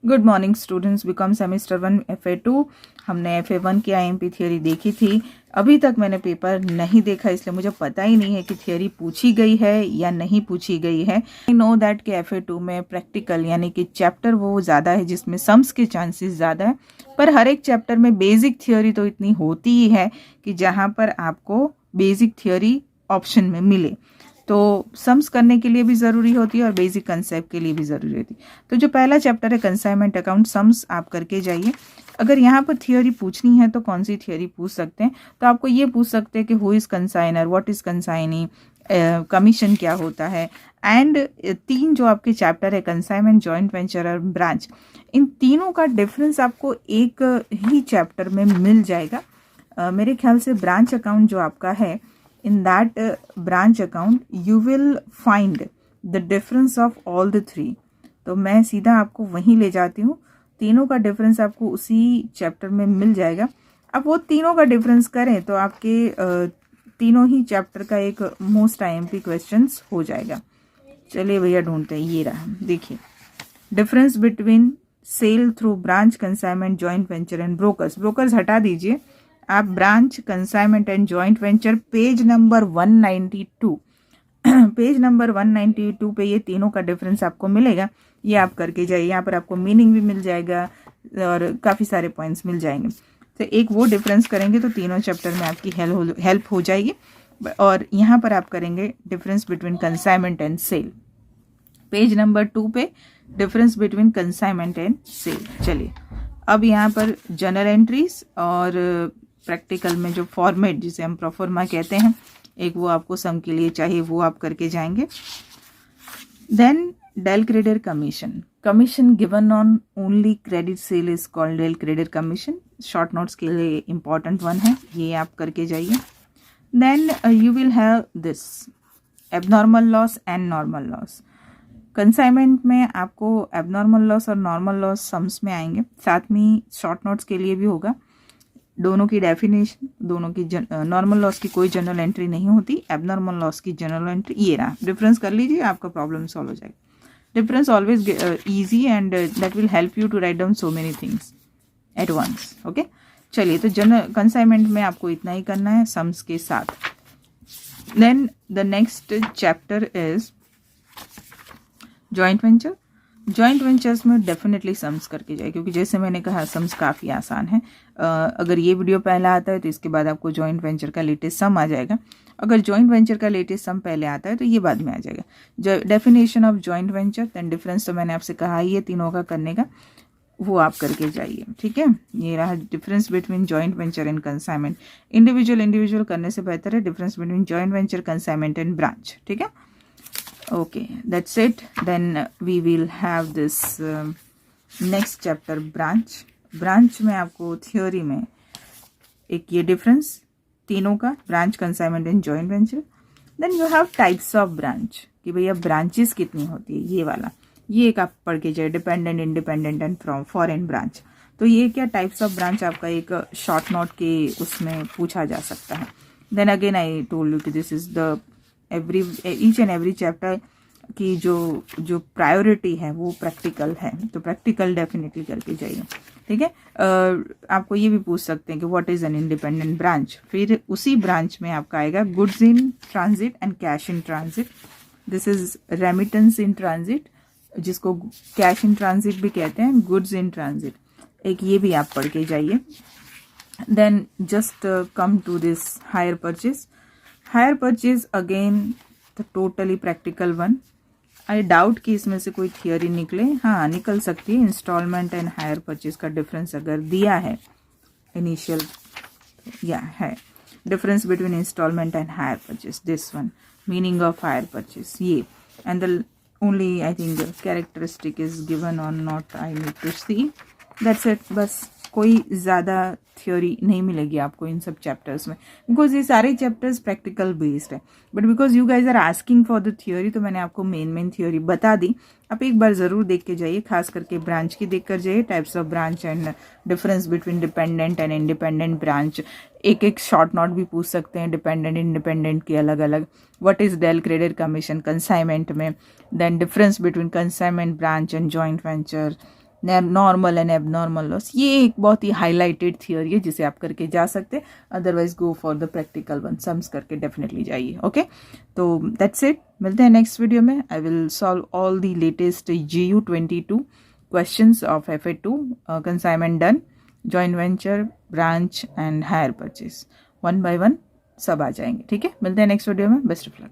Good morning students, BCom semester 1 FA2। हमने FA1 की IMP theory देखी थी। अभी तक मैंने पेपर नहीं देखा, इसलिए मुझे पता ही नहीं है कि थियोरी पूछी गई है या नहीं पूछी गई है। आई नो दैट कि FA2 में प्रैक्टिकल यानी कि चैप्टर वो ज़्यादा है जिसमें सम्स के चांसेस ज़्यादा है, पर हर एक चैप्टर में बेसिक थियोरी तो इतनी होती ही है कि जहाँ पर आपको बेसिक थियोरी ऑप्शन में मिले। तो सम्स करने के लिए भी ज़रूरी होती है और बेसिक कंसेप्ट के लिए भी ज़रूरी होती है। तो जो पहला चैप्टर है कंसाइनमेंट अकाउंट, सम्स आप करके जाइए। अगर यहाँ पर थियोरी पूछनी है तो कौन सी थियोरी पूछ सकते हैं, तो आपको ये पूछ सकते हैं कि who is consignor, what is consignee, commission क्या होता है। एंड तीन जो आपके चैप्टर है कंसाइनमेंट, जॉइंट वेंचर और ब्रांच, इन तीनों का डिफरेंस आपको एक ही चैप्टर में मिल जाएगा। मेरे ख्याल से ब्रांच अकाउंट जो आपका है, in that branch account you will find the difference of all the three। तो मैं सीधा आपको वहीं ले जाती हूँ। तीनों का डिफरेंस आपको उसी चैप्टर में मिल जाएगा। अब वो तीनों का डिफरेंस करें तो आपके तीनों ही चैप्टर का एक मोस्ट IMP क्वेश्चंस हो जाएगा। चलिए भैया ढूंढते हैं, ये रहा, देखिए difference between sale through branch, consignment, joint venture and brokers. Brokers हटा दीजिए, आप branch, consignment and joint venture page number 192 page number 192 पे ये तीनों का डिफरेंस आपको मिलेगा। ये आप करके जाइए, यहाँ पर आपको मीनिंग भी मिल जाएगा और काफ़ी सारे पॉइंट्स मिल जाएंगे। तो एक वो डिफरेंस करेंगे तो तीनों चैप्टर में आपकी हेल्प हो जाएगी। और यहाँ पर आप करेंगे difference between consignment and sale, page number 2 पे difference between consignment and sale. चलिए अब यहाँ पर जर्नल एंट्रीज और प्रैक्टिकल में जो फॉर्मेट जिसे हम प्रोफॉर्मा कहते हैं, एक वो आपको सम के लिए चाहिए, वो आप करके जाएंगे। Then del credit commission, commission given on only credit sale is called del credit commission. Short notes के लिए इंपॉर्टेंट वन है, ये आप करके जाइए। Then you will have this abnormal loss and normal loss. Consignment में आपको एबनॉर्मल लॉस और नॉर्मल लॉस सम्स में आएंगे, साथ में शॉर्ट नोट्स के लिए भी होगा। दोनों की डेफिनेशन, दोनों की नॉर्मल लॉस की कोई जनरल एंट्री नहीं होती, एबनॉर्मल लॉस की जनरल एंट्री। ये रहा, डिफरेंस कर लीजिए, आपका प्रॉब्लम सॉल्व हो जाएगा। Difference always easy and that will help you to write down so many things at once. Okay, चलिए तो जनरल कंसाइनमेंट में आपको इतना ही करना है सम्स के साथ। Then the next chapter is joint venture. Joint ventures में डेफिनेटली सम्स करके जाए, क्योंकि जैसे मैंने कहा सम्स काफ़ी आसान है। अगर ये वीडियो पहला आता है तो इसके बाद आपको जॉइंट वेंचर का लेटेस्ट सम आ जाएगा। अगर जॉइंट वेंचर का लेटेस्ट सम पहले आता है तो ये बाद में आ जाएगा। जो definition of joint venture, then difference तो मैंने आपसे कहा ही है तीनों का करने का, वो आप करके जाइए। ठीक है, ये रहा difference between joint venture and consignment. Individual करने से बेहतर है difference between joint venture, consignment and branch. ठीक है, okay, that's it. Then we will have this next chapter, branch में आपको थियोरी में एक ये डिफरेंस तीनों का, branch, consignment and joint venture. Then you have types of branch, कि भैया ब्रांचेस कितनी होती है, ये वाला, ये एक आप पढ़ के जाए, dependent, independent and from foreign branch. तो ये क्या टाइप्स ऑफ ब्रांच आपका एक शॉर्ट नोट के उसमें पूछा जा सकता है। Then again I told you कि this is the each and every chapter की जो प्रायोरिटी है वो प्रैक्टिकल है, तो प्रैक्टिकल डेफिनेटली करके जाइए। ठीक है, आपको ये भी पूछ सकते हैं कि what is an independent branch. फिर उसी ब्रांच में आपका आएगा goods in transit and cash in transit. This is remittance in transit, जिसको कैश इन ट्रांजिट भी कहते हैं, गुड्स इन ट्रांजिट, एक ये भी आप पढ़ के जाइए। Then just come to this hire purchase. Hire purchase again the totally practical one. I doubt कि इसमें से कोई थियोरी निकले, हाँ निकल सकती है। इंस्टॉलमेंट एंड हायर परचेज का डिफरेंस अगर दिया है इनिशियल, या है difference between instalment and hire purchase, this one, meaning of hire purchase, ये and the only I think characteristic is given और not, I need to see, that's it. बस कोई ज़्यादा थ्योरी नहीं मिलेगी आपको इन सब चैप्टर्स में, बिकॉज ये सारे चैप्टर्स प्रैक्टिकल बेस्ड है। But because you guys are asking for the theory, तो मैंने आपको मेन थ्योरी बता दी। आप एक बार ज़रूर देख के जाइए, खास करके ब्रांच की देख कर जाइए, types of branch and difference between dependent and independent branch. एक शॉर्ट नोट भी पूछ सकते हैं डिपेंडेंट इंडिपेंडेंट के अलग अलग। What is del credit commission consignment में, then difference between consignment, branch and joint venture, normal and abnormal loss, ये एक बहुत ही हाईलाइटेड थियोरी है जिसे आप करके जा सकते हैं। Otherwise go for the practical one, sums करके डेफिनेटली जाइए। ओके, तो दैट्स इट, मिलते हैं नेक्स्ट वीडियो में। I will solve all the latest GU 22 questions of FA2, consignment done, joint venture, branch and hire purchase, 1 by 1 सब आ जाएंगे। ठीक है, मिलते हैं नेक्स्ट वीडियो में। Best of luck.